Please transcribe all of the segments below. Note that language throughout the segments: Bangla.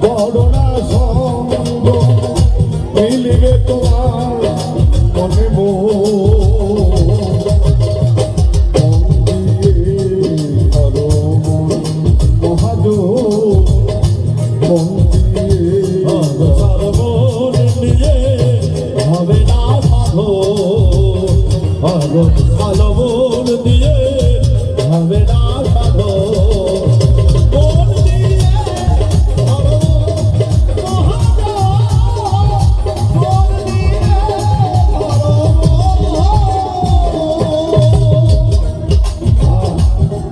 করোনা সঙ্গ মিলিবে তোমার মনে ভালো মন দিয়ে হবে না সাধো মন দিয়ে ধরো মন দিয়ে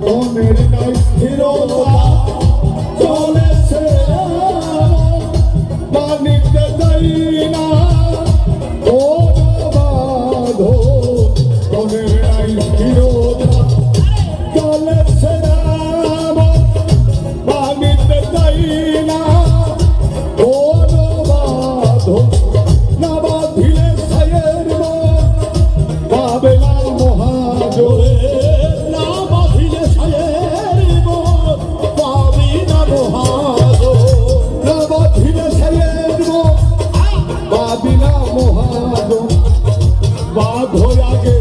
মনের নাই স্থিরতা চলেছে মানিতে চাই না ও বাধো মনের নাই স্থিরতা চলেছে মানিতে চাই না ও বাধো না বাঁধিলে ছায়ের মন পাবে না মহাজোরে না বাঁধিলে ছায়ের মন পাবি না মহাজো না বাঁধিলে ছায়ের মন পাবি না মহাজো বাঁধো আগে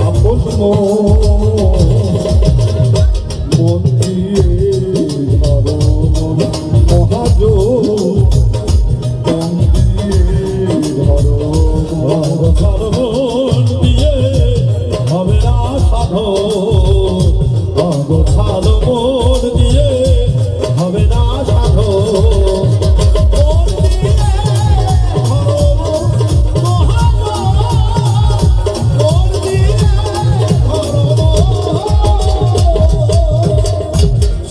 আপন মন দিয়ে ধরো মহাজো মন দিয়ে ধরো মন দিয়ে হবে না সাধো ভালো মন দিয়ে হবে না সাধো মন দিয়ে ধরো মহাজো মন দিয়ে ধরো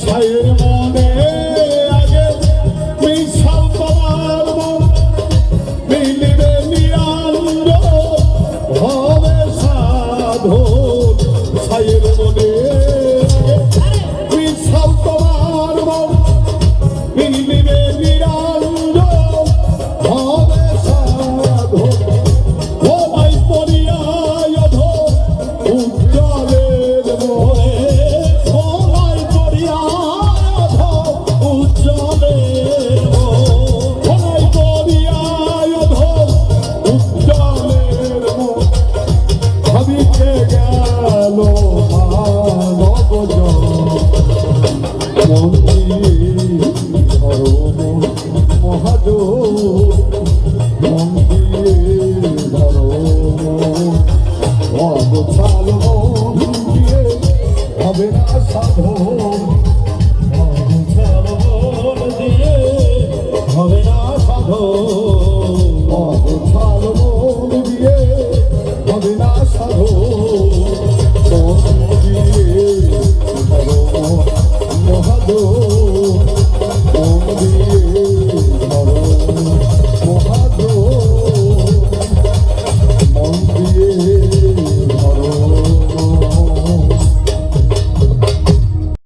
ছায়ের মনে আগে মিশাও তোমার মন মিলিবে নিরঞ্জন হবে সাধন ছায়ের মনে আগে মিশাও তোমার মন মিলিবে নিরঞ্জন